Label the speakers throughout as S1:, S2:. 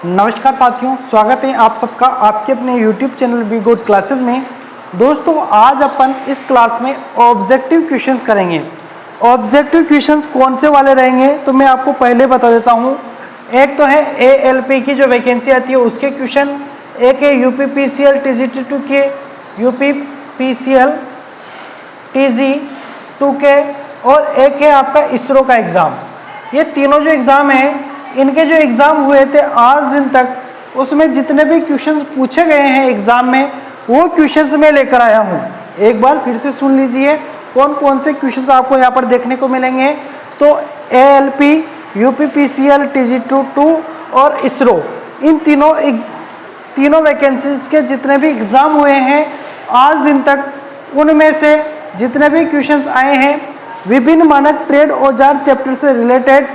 S1: नमस्कार साथियों, स्वागत है आप सबका आपके अपने YouTube channel be good classes में। दोस्तों, आज अपन इस क्लास में ऑब्जेक्टिव क्वेश्चंस करेंगे। ऑब्जेक्टिव क्वेश्चंस कौन से वाले रहेंगे तो मैं आपको पहले बता देता हूँ। एक तो है ALP की जो वैकेंसी आती है उसके क्वेश्चन, एक है UPPCL TG2 के UPPCL TG2 के, और एक है आपका इसरो का एग्ज़ाम। ये तीनों जो एग्ज़ाम हैं, इनके जो एग्ज़ाम हुए थे आज दिन तक, उसमें जितने भी क्वेश्चंस पूछे गए हैं एग्ज़ाम में, वो क्वेश्चंस मैं लेकर आया हूँ। एक बार फिर से सुन लीजिए कौन कौन से क्वेश्चंस आपको यहाँ पर देखने को मिलेंगे। तो ALP, UPPCL TG2 और इसरो, इन तीनों वैकेंसीज के जितने भी एग्ज़ाम हुए हैं आज दिन तक, उनमें से जितने भी क्वेश्चंस आए हैं विभिन्न मानक ट्रेड औजार चैप्टर से रिलेटेड,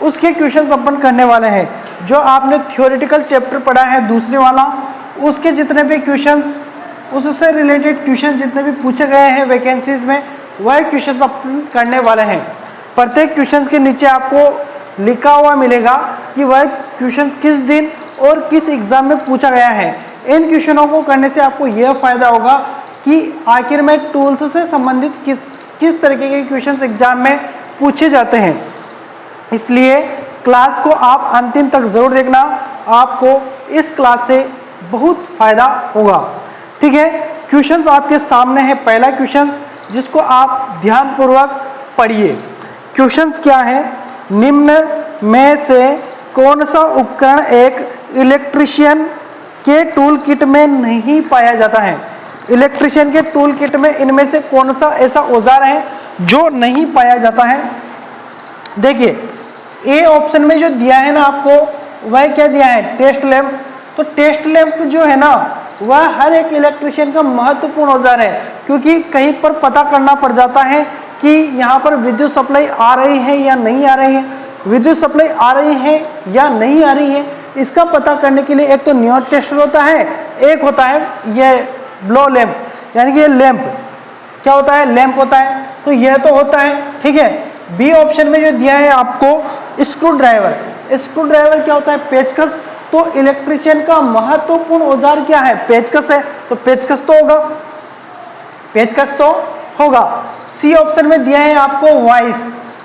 S1: उसके क्वेश्चंस अपन करने वाले हैं। जो आपने थ्योरेटिकल चैप्टर पढ़ा है दूसरे वाला, उसके जितने भी क्वेश्चंस, उससे रिलेटेड क्वेश्चन जितने भी पूछे गए हैं वैकेंसीज में, वह क्वेश्चंस अपन करने वाले हैं। प्रत्येक क्वेश्चंस के नीचे आपको लिखा हुआ मिलेगा कि वह क्वेश्चंस किस दिन और किस एग्ज़ाम में पूछा गया है। इन क्वेश्चनों को करने से आपको यह फ़ायदा होगा कि आखिर में टूल्स से संबंधित किस तरीके के क्वेश्चंस एग्जाम में पूछे जाते हैं। इसलिए क्लास को आप अंतिम तक ज़रूर देखना, आपको इस क्लास से बहुत फ़ायदा होगा। ठीक है, क्वेश्चंस आपके सामने है। पहला क्वेश्चंस जिसको आप ध्यानपूर्वक पढ़िए। क्वेश्चंस क्या है? निम्न में से कौन सा उपकरण एक इलेक्ट्रीशियन के टूल किट में नहीं पाया जाता है? इलेक्ट्रीशियन के टूल किट में इनमें से कौन सा ऐसा औजार है जो नहीं पाया जाता है? देखिए, ए ऑप्शन में जो दिया है ना आपको, वह क्या दिया है? Test lamp. तो टेस्ट लैंप जो है ना, वह हर एक इलेक्ट्रीशियन का महत्वपूर्ण औजार है, क्योंकि कहीं पर पता करना पड़ जाता है कि यहाँ पर विद्युत सप्लाई आ रही है या नहीं आ रही है। विद्युत सप्लाई आ रही है या नहीं आ रही है, इसका पता करने के लिए एक तो नियोट टेस्टर होता है, एक होता है यह ब्लो लैंप, यानी कि ये लैंप क्या होता है? लैंप होता है। तो यह तो होता है, ठीक है। बी ऑप्शन में जो दिया है आपको स्क्रू ड्राइवर। स्क्रू ड्राइवर क्या होता है? पेचकस। तो इलेक्ट्रीशियन का महत्वपूर्ण औजार क्या है? पेचकस है। तो पेचकस तो होगा, पेचकस तो होगा। सी ऑप्शन में दिया है आपको वाइस।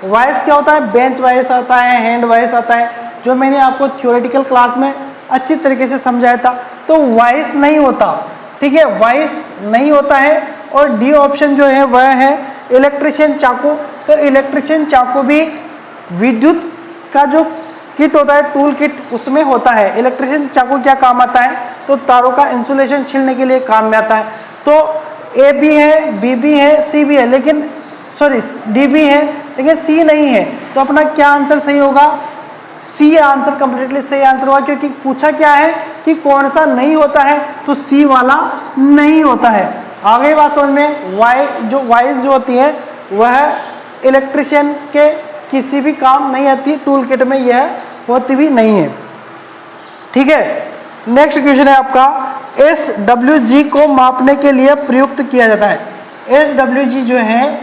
S1: वाइस क्या होता है? बेंच वाइस आता है, हैंड वाइस आता है, जो मैंने आपको थ्योरेटिकल क्लास में अच्छी तरीके से समझाया था। तो वाइस नहीं होता, ठीक है, वाइस नहीं होता है। और डी ऑप्शन जो है वह है इलेक्ट्रीशियन चाकू। तो इलेक्ट्रीशियन चाकू भी विद्युत का जो किट होता है, टूल किट, उसमें होता है। इलेक्ट्रीशियन चाकू क्या काम आता है? तो तारों का इंसुलेशन छीलने के लिए काम में आता है। तो ए भी है, बी भी है, सी भी है, लेकिन सॉरी डी भी है, लेकिन सी नहीं है। तो अपना क्या आंसर सही होगा? सी आंसर कंप्लीटली सही आंसर होगा, क्योंकि पूछा क्या है कि कौन सा नहीं होता है, तो सी वाला नहीं होता है। आगे बात समझ में। वाइस जो होती है वह इलेक्ट्रीशियन के किसी भी काम नहीं आती, टूल किट में यह होती भी नहीं है। ठीक है, नेक्स्ट क्वेश्चन है आपका, SWG को मापने के लिए प्रयुक्त किया जाता है। SWG जो है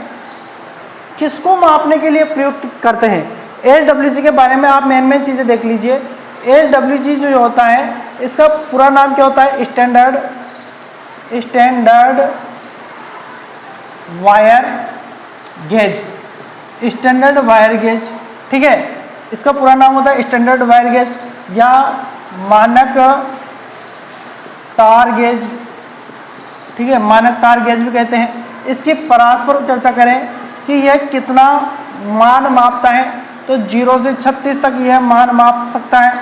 S1: किसको मापने के लिए प्रयुक्त करते हैं? SWG के बारे में आप मेन चीज़ें देख लीजिए। SWG जो होता है, इसका पूरा नाम क्या होता है? Standard wire gauge. Standard wire gauge, ठीक है, इसका पूरा नाम होता है स्टैंडर्ड वायर गेज या मानक तार गेज, ठीक है, मानक तार गेज भी कहते हैं। इसकी परस्पर चर्चा करें कि यह कितना मान मापता है, तो 0 से 36 तक यह मान माप सकता है,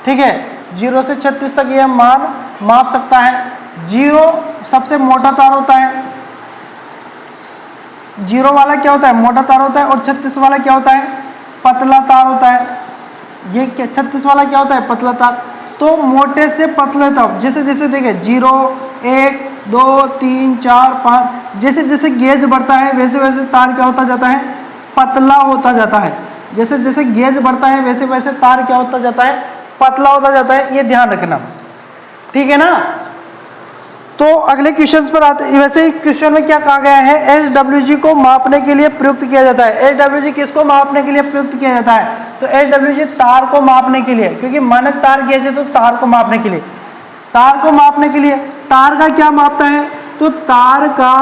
S1: ठीक है, 0 से 36 तक यह मान माप सकता है। 0 सबसे मोटा तार होता है, 0 वाला क्या होता है? मोटा तार होता है, और 36 वाला क्या होता है? पतला तार होता है। ये क्या 36 वाला क्या होता है? पतला तार। तो मोटे से पतले तक जैसे जैसे देखिए 0, 1, 2, 3, 4, 5, जैसे जैसे गेज बढ़ता है वैसे वैसे तार क्या होता जाता है? पतला होता जाता है। जैसे जैसे गेज बढ़ता है वैसे वैसे तार क्या होता जाता है? पतला होता जाता है। ये ध्यान रखना, ठीक है ना। तो अगले क्वेश्चन पर आते हैं। वैसे क्वेश्चन में क्या कहा गया है? SWG को मापने के लिए प्रयुक्त किया जाता है। SWG किसको मापने के लिए प्रयुक्त किया जाता है? तो SWG तार को मापने के लिए, क्योंकि मानक तार गेज है तो तार को मापने के लिए, तार को मापने के लिए तार का क्या मापता है, तो तार का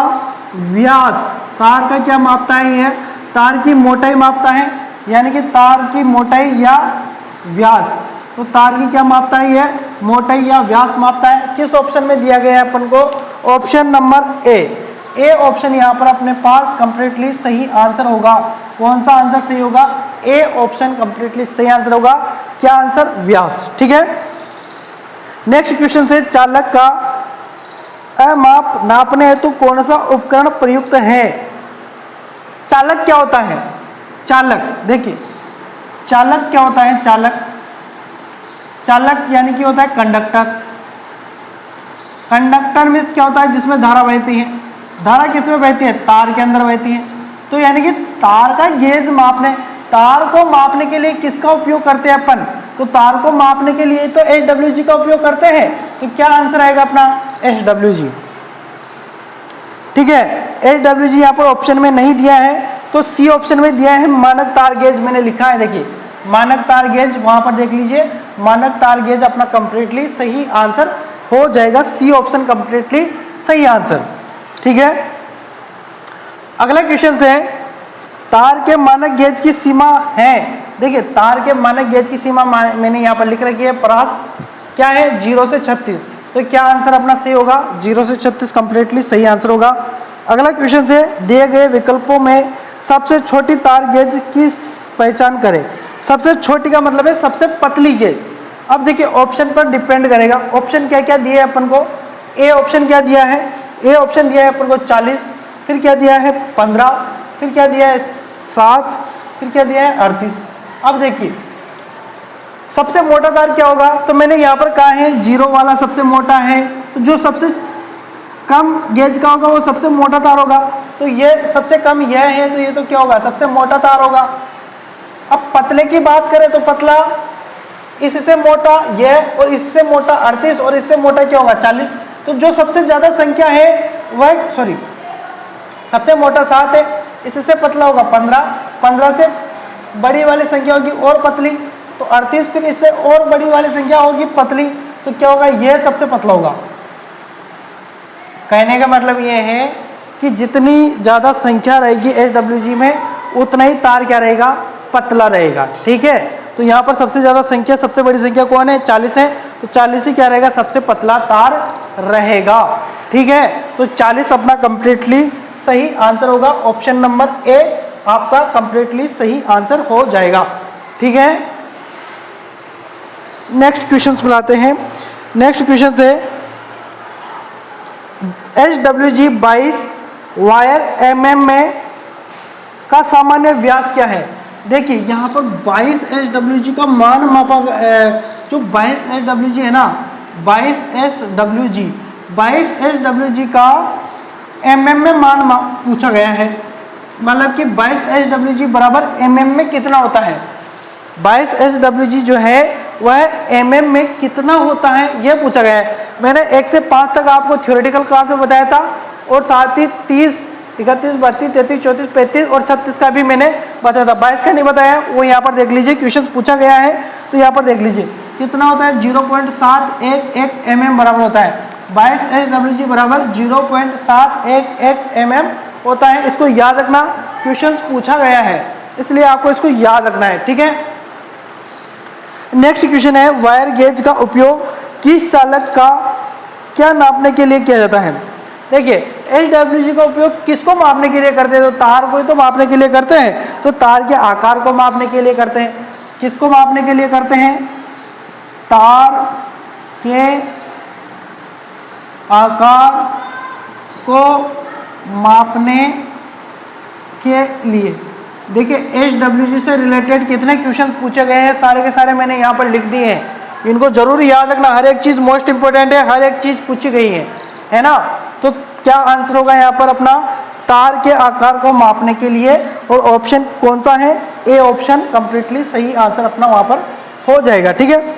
S1: व्यास, तार का क्या मापता है, यह तार की मोटाई मापता है, यानी कि तार की मोटाई या व्यास। तो तार की क्या मापता है, यह मोटाई या व्यास मापता है। किस ऑप्शन में दिया गया है अपन को, ऑप्शन नंबर ए ऑप्शन यहाँ पर अपने पास कंप्लीटली सही आंसर होगा। कौन सा आंसर सही होगा, ए ऑप्शन कंप्लीटली सही आंसर होगा। क्या आंसर, व्यास। ठीक है, नेक्स्ट क्वेश्चन से, चालक का अमाप नापने हेतु कौन सा उपकरण प्रयुक्त है। चालक क्या होता है, चालक, देखिए चालक क्या होता है, चालक यानी कि होता है कंडक्टर। कंडक्टर मीन्स क्या होता है, जिसमें धारा बहती है। धारा किस में बहती है, तार के अंदर बहती है। तो यानी कि तार का गेज मापने, तार को मापने के लिए किसका उपयोग करते हैं अपन, तो तार को मापने के लिए तो SWG का उपयोग करते हैं। तो क्या आंसर आएगा अपना, SWG। ठीक है, SWG यहाँ पर ऑप्शन में नहीं दिया है, तो सी ऑप्शन में दिया है मानक तार गेज, मैंने लिखा है, देखिए मानक तार गेज, वहां पर देख लीजिए, मानक तार गेज अपना कंप्लीटली सही आंसर हो जाएगा। सी ऑप्शन कंप्लीटली सही आंसर। ठीक है, अगला क्वेश्चन से, तार के मानक गेज की सीमा है। देखिए तार के मानक गेज की सीमा मैंने यहाँ पर लिख रखी है, परास क्या है, 0 से 36। तो क्या आंसर अपना सही होगा, 0 से 36 कंप्लीटली सही आंसर होगा। अगला क्वेश्चन से, दिए गए विकल्पों में सबसे छोटी तार गेज की पहचान करें। सबसे छोटी का मतलब है सबसे पतली गेज। अब देखिए ऑप्शन पर डिपेंड करेगा, ऑप्शन क्या क्या दिए अपन को। ए ऑप्शन क्या दिया है, ए ऑप्शन दिया है अपन को 40, फिर क्या दिया है 15, फिर क्या दिया है 7, फिर क्या दिया है 38। अब देखिए सबसे मोटा तार क्या होगा, तो मैंने यहाँ पर कहा है 0 वाला सबसे मोटा है, तो जो सबसे कम गेज का होगा वो सबसे मोटा तार होगा। तो ये सबसे कम यह है, तो ये तो क्या होगा, सबसे मोटा तार होगा। अब पतले की बात करें तो पतला, इससे मोटा यह, और इससे मोटा 38, और इससे मोटा क्या होगा 40। तो जो सबसे ज्यादा संख्या है वह, सॉरी सबसे मोटा 7 है, इससे पतला होगा 15, 15 से बड़ी वाली संख्या होगी और पतली तो 38, फिर इससे और बड़ी वाली संख्या होगी पतली, तो क्या होगा, यह सबसे पतला होगा। कहने का मतलब यह है कि जितनी ज्यादा संख्या रहेगी SWG में, उतना ही तार क्या रहेगा, पतला रहेगा। ठीक है, तो यहाँ पर सबसे ज्यादा संख्या, सबसे बड़ी संख्या कौन है, 40 है, तो 40 ही क्या रहेगा, सबसे पतला तार रहेगा। ठीक है, तो 40 अपना कंप्लीटली सही आंसर होगा। ऑप्शन नंबर ए आपका कंप्लीटली सही आंसर हो जाएगा। ठीक है, नेक्स्ट क्वेश्चन बुलाते हैं। नेक्स्ट क्वेश्चन से, SWG 22 वायर mm में का सामान्य व्यास क्या है। देखिए यहाँ पर 22 SWG का मान मापा, जो 22 SWG है ना, 22 SWG का mm में मान पूछा गया है। मतलब कि 22 SWG बराबर mm में कितना होता है, 22 SWG जो है वह mm में कितना होता है यह पूछा गया है। मैंने 1 से 5 तक आपको थ्योरेटिकल क्लास में बताया था, और साथ ही 30, 31, 32, 33, 34, 35 और 36 का भी मैंने बताया था। 22 का नहीं बताया, वो यहाँ पर देख लीजिए, क्वेश्चन पूछा गया है, तो यहाँ पर देख लीजिए कितना होता है, 0.711 mm बराबर होता है। 22 SWG बराबर 0.711 mm होता है। इसको याद रखना, क्वेश्चन पूछा गया है, इसलिए आपको इसको याद रखना है। ठीक है, नेक्स्ट क्वेश्चन है, वायर गेज का उपयोग किस चालक का क्या नापने के लिए किया जाता है। देखिए SWG का उपयोग किसको मापने के लिए करते हैं, तो तार को ही तो मापने के लिए करते हैं। तो तार के आकार को मापने के लिए करते हैं। किसको मापने के लिए करते हैं, तार के आकार को मापने के लिए। देखिए SWG से रिलेटेड कितने क्वेश्चन पूछे गए हैं, सारे के सारे मैंने यहाँ पर लिख दिए हैं। इनको जरूर याद रखना, हर एक चीज मोस्ट इंपोर्टेंट है, हर एक चीज पूछी गई है ना। तो क्या आंसर होगा यहाँ पर अपना, तार के आकार को मापने के लिए, और ऑप्शन कौन सा है, ए ऑप्शन कंप्लीटली सही आंसर अपना वहां पर हो जाएगा। ठीक है,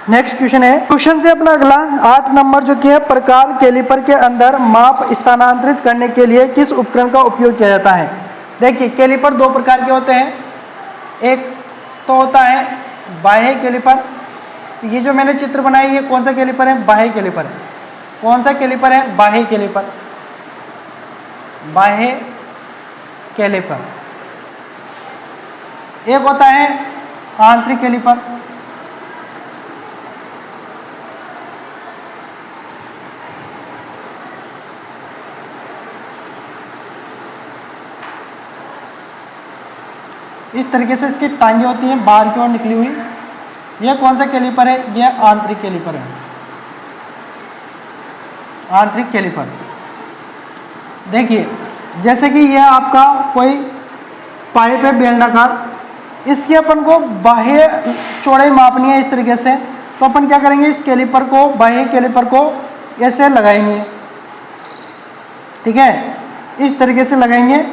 S1: नेक्स्ट क्वेश्चन है, क्वेश्चन से अपना अगला 8 नंबर जो कि है, प्रकार कैलिपर के अंदर माप स्थानांतरित करने के लिए किस उपकरण का उपयोग किया जाता है। देखिए कैलिपर 2 प्रकार के होते हैं, एक तो होता है बाह्य कैलिपर। ये जो मैंने चित्र बनाया ये कौन सा कैलिपर है? बाह्य कैलिपर है। कौन सा कैलिपर है? बाह्य कैलिपर। बाह्य कैलिपर। एक होता है आंतरिक कैलिपर। इस तरीके से इसकी टांगे होती हैं बाहर की ओर निकली हुई। यह कौन सा कैलिपर है? यह आंतरिक कैलिपर है। आंतरिक कैलिपर। देखिए जैसे कि यह आपका कोई पाइप है बेलनाकार, इसकी अपन को बाह्य चौड़ाई मापनी है इस तरीके से, तो अपन क्या करेंगे? इस कैलिपर को, बाह्य कैलिपर को ऐसे लगाएंगे, ठीक है, इस तरीके से लगाएंगे।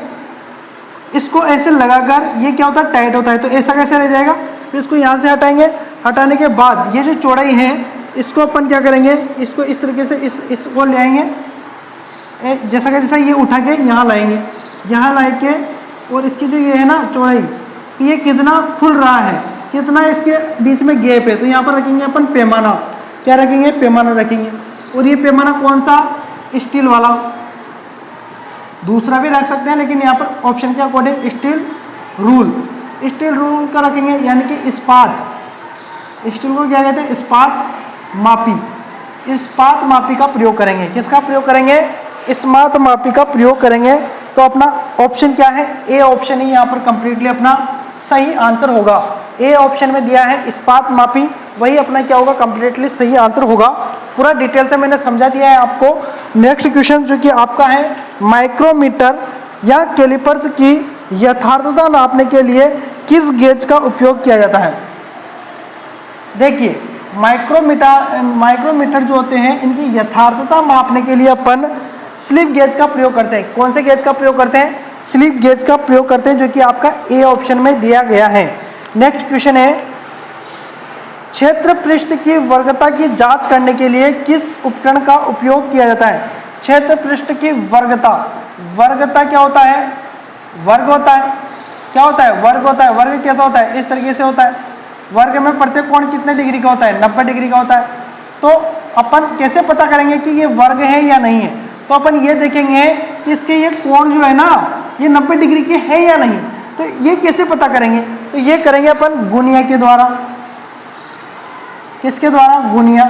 S1: इसको ऐसे लगाकर ये क्या होता है? टाइट होता है। तो ऐसा कैसे रह जाएगा? फिर इसको यहाँ से हटाएंगे। हटाने के बाद ये जो चौड़ाई है इसको अपन क्या करेंगे? इसको इस तरीके से इसको ले आएंगे, जैसा का जैसा ये उठा के यहाँ लाएंगे। यहाँ लाए के और इसकी जो ये है ना चौड़ाई, ये कितना खुल रहा है, कितना इसके बीच में गैप है, तो यहाँ पर रखेंगे अपन पैमाना। क्या रखेंगे? पैमाना रखेंगे। और ये पैमाना कौन सा? स्टील वाला। दूसरा भी रख सकते हैं लेकिन यहाँ पर ऑप्शन के according steel rule, steel rule का रखेंगे, यानी कि इस्पात। स्टील को क्या कहते हैं? इस्पात मापी। इस्पात मापी का प्रयोग करेंगे। किसका प्रयोग करेंगे? इस्पात मापी का प्रयोग करेंगे। तो अपना ऑप्शन क्या है? ए ऑप्शन ही यहाँ पर कंप्लीटली अपना सही आंसर होगा। ए ऑप्शन में दिया है इस्पात मापी, वही अपना क्या होगा? कंप्लीटली सही आंसर होगा। पूरा डिटेल से मैंने समझा दिया है आपको। नेक्स्ट क्वेश्चन जो कि आपका है, माइक्रोमीटर या कैलिपर्स की यथार्थता नापने के लिए किस गेज का उपयोग किया जाता है? देखिए माइक्रोमीटर जो होते हैं इनकी यथार्थता मापने के लिए अपन स्लिप गेज का प्रयोग करते हैं। कौन से गेज का प्रयोग करते हैं? स्लिप गेज का प्रयोग करते हैं, जो कि आपका ए ऑप्शन में दिया गया है। नेक्स्ट क्वेश्चन है, क्षेत्र पृष्ठ की वर्गता की जांच करने के लिए किस उपकरण का उपयोग किया जाता है? क्षेत्र पृष्ठ की वर्गता। वर्गता क्या होता है? वर्ग होता है। क्या होता है? वर्ग होता है। वर्ग कैसा होता है? इस तरीके से होता है। वर्ग में प्रत्येक कोण कितने डिग्री का होता है? 90 डिग्री का होता है। तो अपन कैसे पता करेंगे कि ये वर्ग है या नहीं है? तो अपन ये देखेंगे कि इसके ये कोण जो है ना, ये 90 डिग्री के है या नहीं। तो ये कैसे पता करेंगे? तो ये करेंगे अपन गुणिया के द्वारा। किसके द्वारा? गुणिया।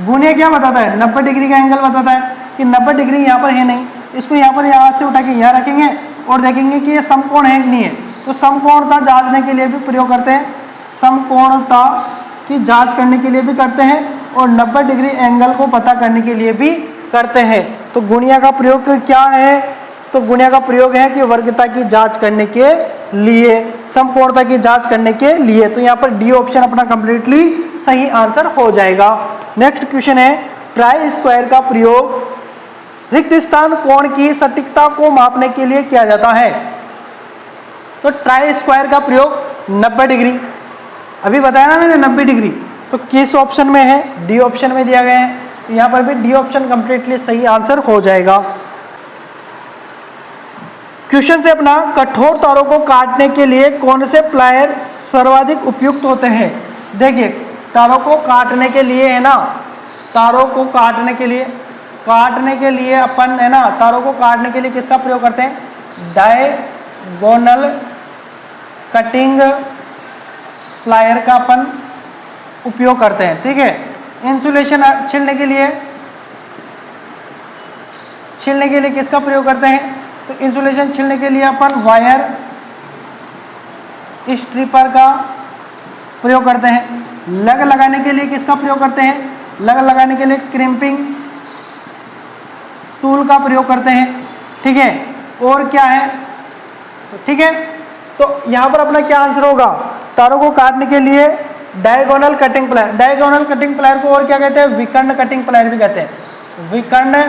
S1: गुणिया क्या बताता है? 90 डिग्री का एंगल बताता है कि 90 डिग्री यहाँ पर है नहीं, इसको यहाँ पर यहाँ से उठा के यहाँ रखेंगे और देखेंगे कि ये समकोण है कि नहीं है। तो समकोणता जांचने के लिए भी प्रयोग करते हैं, समकोणता की जांच करने के लिए भी करते हैं और 90 डिग्री एंगल को पता करने के लिए भी करते हैं। तो गुणिया का प्रयोग क्या है? तो गुणिया का प्रयोग है कि वर्गता की जांच करने के लिए, समकोणता की जांच करने के लिए। तो यहाँ पर डी ऑप्शन अपना कंप्लीटली सही आंसर हो जाएगा। नेक्स्ट क्वेश्चन है, ट्राई स्क्वायर का प्रयोग रिक्त स्थान कोण की सटीकता को मापने के लिए किया जाता है। तो ट्राई स्क्वायर का प्रयोग 90 डिग्री, अभी बताया ना मैंने 90 डिग्री, तो किस ऑप्शन में है? डी ऑप्शन में दिया गया है। तो यहाँ पर भी डी ऑप्शन कंप्लीटली सही आंसर हो जाएगा। क्वेश्चन से अपना, कठोर तारों को काटने के लिए कौन से प्लायर सर्वाधिक उपयुक्त होते हैं? देखिए तारों को काटने के लिए है ना, तारों को काटने के लिए अपन है ना, तारों को काटने के लिए किसका प्रयोग करते हैं? डायगोनल कटिंग प्लायर का अपन उपयोग करते हैं, ठीक है। इंसुलेशन छीलने के लिए किसका प्रयोग करते हैं? तो इंसुलेशन छीलने के लिए अपन वायर स्ट्रिपर का प्रयोग करते हैं। लग लगाने के लिए किसका प्रयोग करते हैं? लग लगाने के लिए क्रिम्पिंग टूल का प्रयोग करते हैं, ठीक है। और क्या है? तो ठीक है, तो यहाँ पर अपना क्या आंसर होगा? तारों को काटने के लिए diagonal cutting plier. Diagonal cutting plier को और क्या कहते हैं? विकर्ण कटिंग प्लायर भी कहते हैं, विकर्ण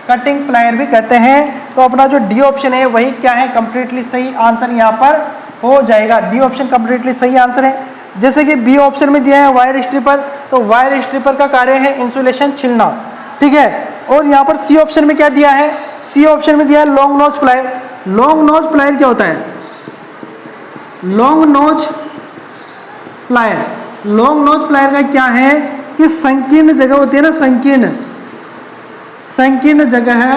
S1: कटिंग प्लायर भी कहते हैं। तो अपना जो डी ऑप्शन है वही क्या है? कंप्लीटली सही आंसर यहाँ पर हो जाएगा। डी ऑप्शन कंप्लीटली सही आंसर है। जैसे कि बी ऑप्शन में दिया है वायर स्ट्रिपर, तो वायर स्ट्रिपर का कार्य है इंसुलेशन छीलना, ठीक है। और यहाँ पर सी ऑप्शन में क्या दिया है? सी ऑप्शन में दिया है long nose plier. Long nose plier क्या होता है? Long nose plier. Long nose plier का क्या है कि संकीर्ण जगह होती है ना, संकीर्ण जगह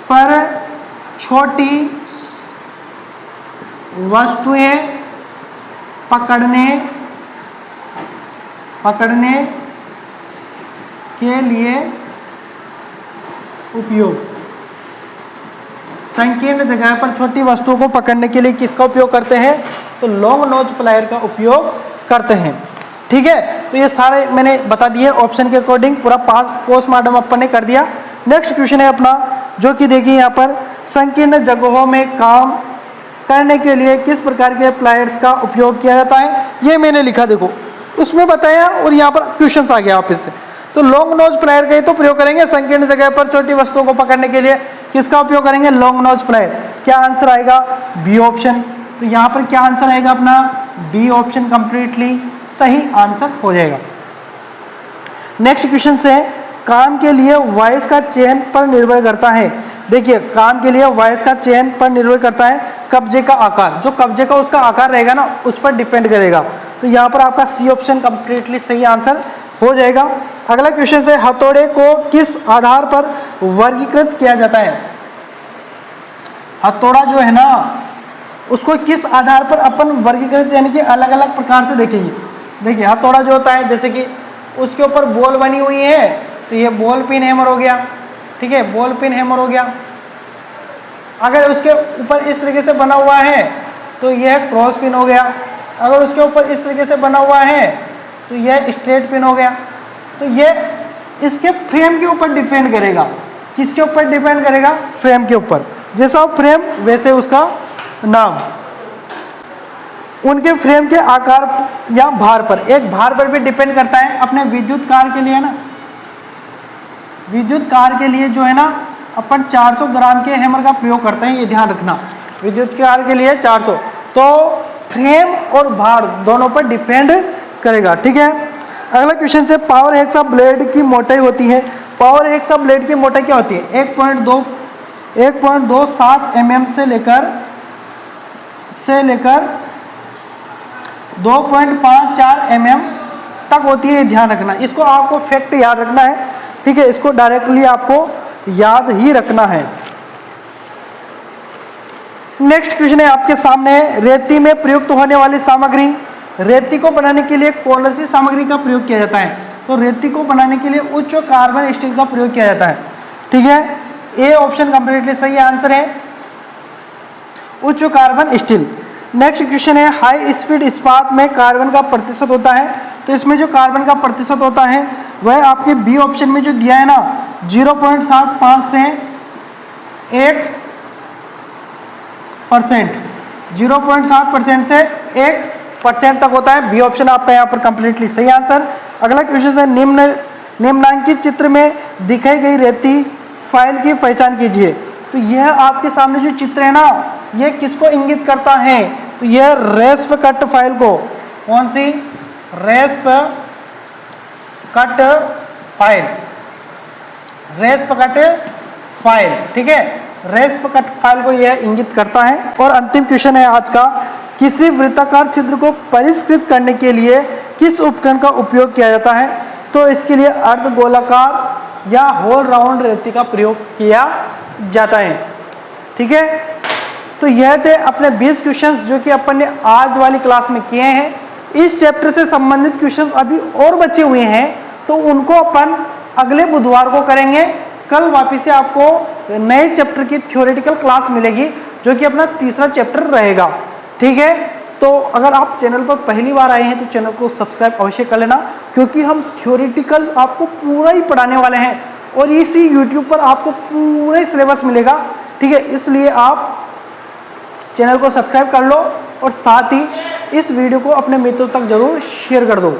S1: पर छोटी वस्तुएं पकड़ने के लिए उपयोग। संकीर्ण जगह पर छोटी वस्तुओं को पकड़ने के लिए किसका उपयोग करते हैं? तो लॉन्ग नोज प्लायर का उपयोग करते हैं। ठीक है, तो ये सारे मैंने बता दिए ऑप्शन के अकॉर्डिंग, पूरा पोस्टमार्टम अपन ने कर दिया। नेक्स्ट क्वेश्चन है अपना, जो कि देखिए यहाँ पर, संकीर्ण जगहों में काम करने के लिए किस प्रकार के प्लायर्स का उपयोग किया जाता है? ये मैंने लिखा, देखो उसमें बताया और यहाँ पर क्वेश्चन आ गया वापस से। तो लॉन्ग नोज प्लायर का ही तो प्रयोग करेंगे, संकीर्ण जगह पर छोटी वस्तुओं को पकड़ने के लिए किसका उपयोग करेंगे? Long nose plier. क्या आंसर आएगा? B option. तो यहाँ पर क्या आंसर आएगा अपना? बी ऑप्शन कंप्लीटली सही आंसर हो जाएगा। नेक्स्ट क्वेश्चन से, काम के लिए वॉइस का चयन पर निर्भर करता है। देखिए, काम के लिए वॉइस का चयन पर निर्भर करता है कब्जे का आकार। जो कब्जे का उसका आकार रहेगा ना, उस पर डिपेंड करेगा। तो यहाँ पर आपका सी ऑप्शन कंप्लीटली सही आंसर हो जाएगा। अगला क्वेश्चन है, हथौड़े को किस आधार पर वर्गीकृत किया जाता है? हथौड़ा जो है ना, उसको किस आधार पर अपन वर्गीकृत यानी कि अलग अलग प्रकार से देखेंगे। देखिए, हथौड़ा जो होता है, जैसे कि उसके ऊपर बॉल बनी हुई है, तो ये बॉल पिन हैमर हो गया। ठीक है, बॉल पिन हैमर हो गया। अगर उसके ऊपर इस तरीके से बना हुआ है तो यह क्रॉस पिन हो गया। अगर उसके ऊपर इस तरीके से बना हुआ है तो यह स्ट्रेट पिन हो गया। तो यह इसके फ्रेम के ऊपर डिपेंड करेगा। किसके ऊपर डिपेंड करेगा? फ्रेम के ऊपर। जैसा फ्रेम वैसे उसका नाम। उनके फ्रेम के आकार या भार पर, एक भार पर भी डिपेंड करता है। अपने विद्युत कार के लिए ना, विद्युत कार के लिए जो है ना, अपन 400 ग्राम के हैमर का प्रयोग करते हैं, ये ध्यान रखना। विद्युत कार के लिए 400। तो फ्रेम और भार दोनों पर डिपेंड करेगा। ठीक है, अगला क्वेश्चन से, पावर हेक्सा ब्लेड की मोटाई होती है। पावर हेक्सा ब्लेड की मोटाई क्या होती है? 1.27 mm से लेकर 2.54 mm तक होती है, ध्यान रखना। इसको आपको फैक्ट याद रखना है। ठीक है, इसको डायरेक्टली आपको याद ही रखना है। नेक्स्ट क्वेश्चन है आपके सामने, रेती में प्रयुक्त होने वाली सामग्री। रेती को बनाने के लिए कौन सी सामग्री का प्रयोग किया जाता है? तो रेती को बनाने के लिए उच्च कार्बन स्टील का प्रयोग किया जाता है। ठीक है, ए ऑप्शन कंप्लीटली सही आंसर है, उच्च कार्बन स्टील। नेक्स्ट क्वेश्चन है, हाई स्पीड इस्पात में कार्बन का प्रतिशत होता है। तो इसमें जो कार्बन का प्रतिशत होता है वह आपके बी ऑप्शन में जो दिया है ना, 0.75 से 1%, 0.7% से 1% तक होता है। बी ऑप्शन आपका यहाँ पर कंप्लीटली सही आंसर। अगला क्वेश्चन है, निम्नांकित चित्र में दिखाई गई रेती फाइल की पहचान कीजिए। तो यह आपके सामने जो चित्र है ना, यह किसको इंगित करता है? तो यह रेस्प कट फाइल को, कौन सी? रेस्प कट फाइल, रेस्प कट फाइल। ठीक है, रेस्प कट फाइल को यह इंगित करता है। और अंतिम क्वेश्चन है आज का, किसी वृत्ताकार छिद्र को परिष्कृत करने के लिए किस उपकरण का उपयोग किया जाता है? तो इसके लिए अर्धगोलाकार या होल राउंड रेती का प्रयोग किया जाता है। ठीक है, तो यह थे अपने 20 क्वेश्चंस जो कि अपन ने आज वाली क्लास में किए हैं। इस चैप्टर से संबंधित क्वेश्चंस अभी और बचे हुए हैं, तो उनको अपन अगले बुधवार को करेंगे। कल वापिस से आपको नए चैप्टर की थ्योरेटिकल क्लास मिलेगी, जो कि अपना तीसरा चैप्टर रहेगा। ठीक है, तो अगर आप चैनल पर पहली बार आए हैं तो चैनल को सब्सक्राइब अवश्य कर लेना, क्योंकि हम थ्योरेटिकल आपको पूरा ही पढ़ाने वाले हैं और इसी यूट्यूब पर आपको पूरा ही सिलेबस मिलेगा। ठीक है, इसलिए आप चैनल को सब्सक्राइब कर लो और साथ ही इस वीडियो को अपने मित्रों तक जरूर शेयर कर दो।